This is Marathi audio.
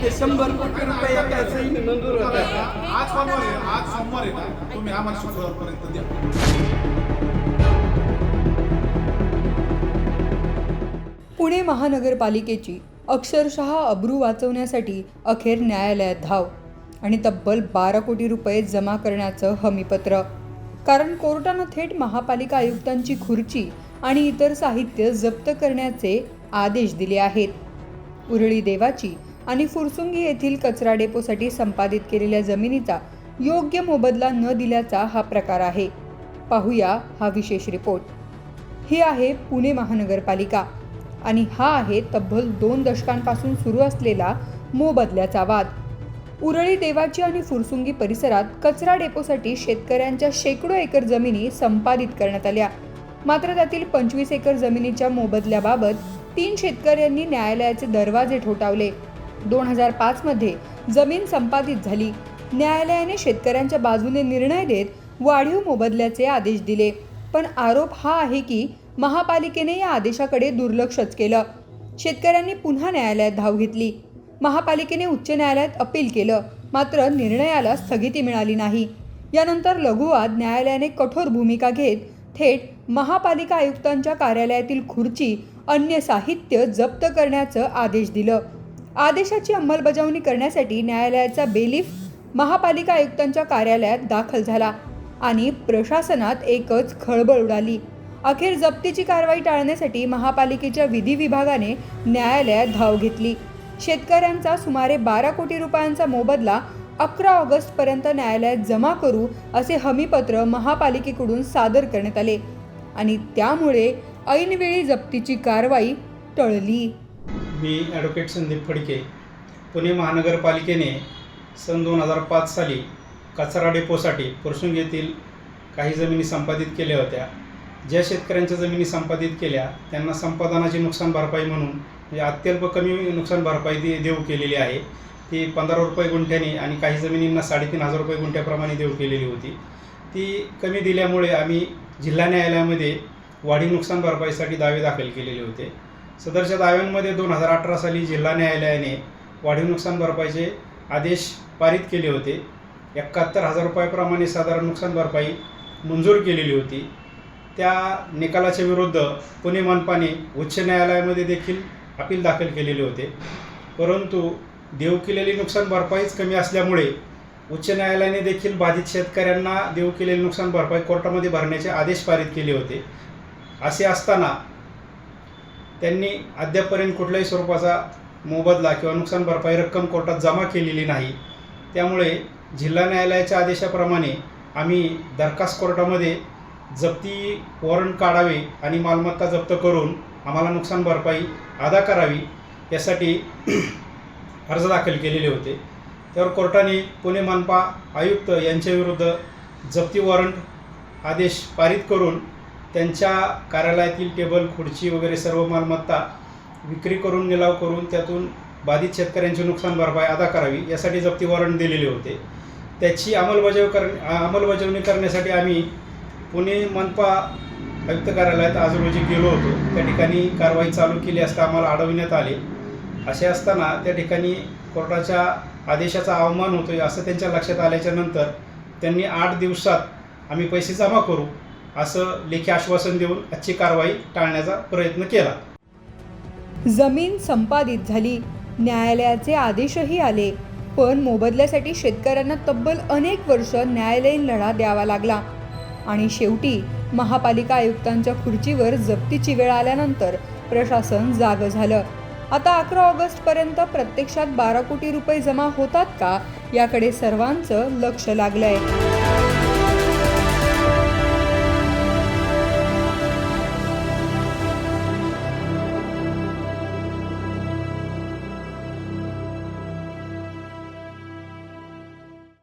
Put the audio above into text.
ते 100 कोटी रुपये एका सहीने मंजूर होतात. आज सोमवार आहे ना, तुम्ही आम्हाला शुक्रवारपर्यंत द्या. पुणे महानगरपालिकेची अक्षरशः अब्रू वाचवण्यासाठी अखेर न्यायालयात धाव आणि तब्बल 12 कोटी रुपये जमा करण्याचं हमीपत्र. कारण कोर्टानं थेट महापालिका आयुक्तांची खुर्ची आणि इतर साहित्य जप्त करण्याचे आदेश दिले आहेत. उरळी देवाची आणि फुरसुंगी येथील कचरा डेपोसाठी संपादित केलेल्या जमिनीचा योग्य मोबदला न दिल्याचा हा प्रकार आहे. पाहूया हा विशेष रिपोर्ट. ही आहे पुणे महानगरपालिका आणि हा आहे तब्बल 2 दशकांपासून सुरू असलेला मोबदल्याचा वाद. उरळी देवाची आणि फुरसुंगी परिसरात कचरा डेपोसाठी शेतकऱ्यांच्या शेकडो एकर जमिनी संपादित करण्यात आल्या. मात्र त्यातील 25 एकर जमिनीच्या मोबदल्याबाबत 3 शेतकऱ्यांनी न्यायालयाचे दरवाजे ठोठावले. 2005 मध्ये जमीन संपादित झाली. न्यायालयाने शेतकऱ्यांच्या बाजूने निर्णय देत वाढीव मोबदल्याचे आदेश दिले. पण आरोप हा आहे की महापालिकेने या आदेशाकडे दुर्लक्षच केलं. शेतकऱ्यांनी पुन्हा न्यायालयात धाव घेतली. महापालिकेने उच्च न्यायालयात अपील केलं, मात्र निर्णयाला स्थगिती मिळाली नाही. यानंतर लघुवाद न्यायालयाने कठोर भूमिका घेत थेट महापालिका आयुक्तांच्या कार्यालयातील खुर्ची अन्य साहित्य जप्त करण्याचं आदेश दिलं. आदेशाची अंमलबजावणी करण्यासाठी न्यायालयाचा बेलीफ महापालिका आयुक्तांच्या कार्यालयात दाखल झाला आणि प्रशासनात एकच खळबळ उडाली. अखेर जप्तीची कारवाई टाळण्यासाठी महापालिकेच्या विधी विभागाने न्यायालयात धाव घेतली. शेतकऱ्यांचा सुमारे 12 कोटी रुपयांचा मोबदला 11 ऑगस्टपर्यंत न्यायालयात जमा करू असे हमीपत्र महापालिकेकडून सादर करण्यात आले आणि त्यामुळे ऐनवेळी जप्तीची कारवाई टळली. मी ॲडव्होकेट संदीप फडके. पुणे महानगरपालिकेने सन 2005 साली कचरा डेपोसाठी फुरसुंगी येथील काही जमिनी संपादित केल्या होत्या. ज्या शेतकऱ्यांच्या जमिनी संपादित केल्या त्यांना संपादनाची नुकसान भरपाई म्हणून म्हणजे अत्यल्प कमी नुकसान भरपाई देऊ केलेली आहे. ती 15 रुपये गुंठ्याने आणि काही जमिनींना 3,500 रुपये गुंठ्याप्रमाणे देऊ केलेली होती. ती कमी दिल्यामुळे आम्ही जिल्हा न्यायालयामध्ये वाढीव नुकसान भरपाईसाठी दावे दाखल केलेले होते. सदरच्या दाव्यांमध्ये 2018 साली जिल्हा न्यायालयाने वाढीव नुकसान भरपाईचे आदेश पारित केले होते. 71,000 रुपयाप्रमाणे साधारण नुकसान भरपाई मंजूर केलेली होती. त्या निकालाच्या विरुद्ध पुणे मनपाने उच्च न्यायालयामध्ये देखील अपील दाखल केलेले होते. परंतु देऊ केलेली नुकसान भरपाईच कमी असल्यामुळे उच्च न्यायालयाने देखील बाधित शेतकऱ्यांना देऊ केलेली नुकसान भरपाई कोर्टामध्ये भरण्याचे आदेश पारित केले होते. असे असताना त्यांनी अद्यापपर्यंत कुठल्याही स्वरूपाचा मोबदला किंवा नुकसान भरपाई रक्कम कोर्टात जमा केलेली नाही. त्यामुळे जिल्हा न्यायालयाच्या आदेशाप्रमाणे आम्ही दरखास्त कोर्टामध्ये जप्ती वॉरंट काढावे आणि मालमत्ता जप्त करून आम्हाला नुकसान भरपाई अदा करावी यासाठी अर्ज दाखल केलेले होते. त्यावर कोर्टाने पुणे मनपा आयुक्त यांच्याविरुद्ध जप्ती वॉरंट आदेश पारित करून त्यांच्या कार्यालयातील टेबल खुर्ची वगैरे सर्व मालमत्ता विक्री करून निलाव करून त्यातून बाधित शेतकऱ्यांची नुकसान भरपाई अदा करावी यासाठी जप्ती वॉरंट दिलेले होते. त्याची अंमलबजावणी करण्यासाठी आम्ही पुणे मनपा आयुक्त कार्यालयात आज रोजी गेलो होतो. त्या ठिकाणी कारवाई चालू केली असता आम्हाला अडविण्यात आले. असे असताना त्या ठिकाणी कोर्टाच्या आदेशाचा अवमान होतोय असं त्यांच्या लक्षात आल्याच्या नंतर त्यांनी 8 दिवसात आम्ही पैसे जमा करू असं लेखी आश्वासन देऊन आजची कारवाई टाळण्याचा प्रयत्न केला. जमीन संपादित झाली. न्यायालयाचे आदेशही आले. पण मोबदल्यासाठी शेतकऱ्यांना तब्बल अनेक वर्ष न्यायालयीन लढा द्यावा लागला आणि शेवटी महापालिका आयुक्तांच्या खुर्चीवर जप्तीची वेळ आल्यानंतर प्रशासन जागं झालं. आता 11 ऑगस्टपर्यंत प्रत्यक्षात 12 कोटी रुपये जमा होतात का याकडे सर्वांचं लक्ष लागलंय.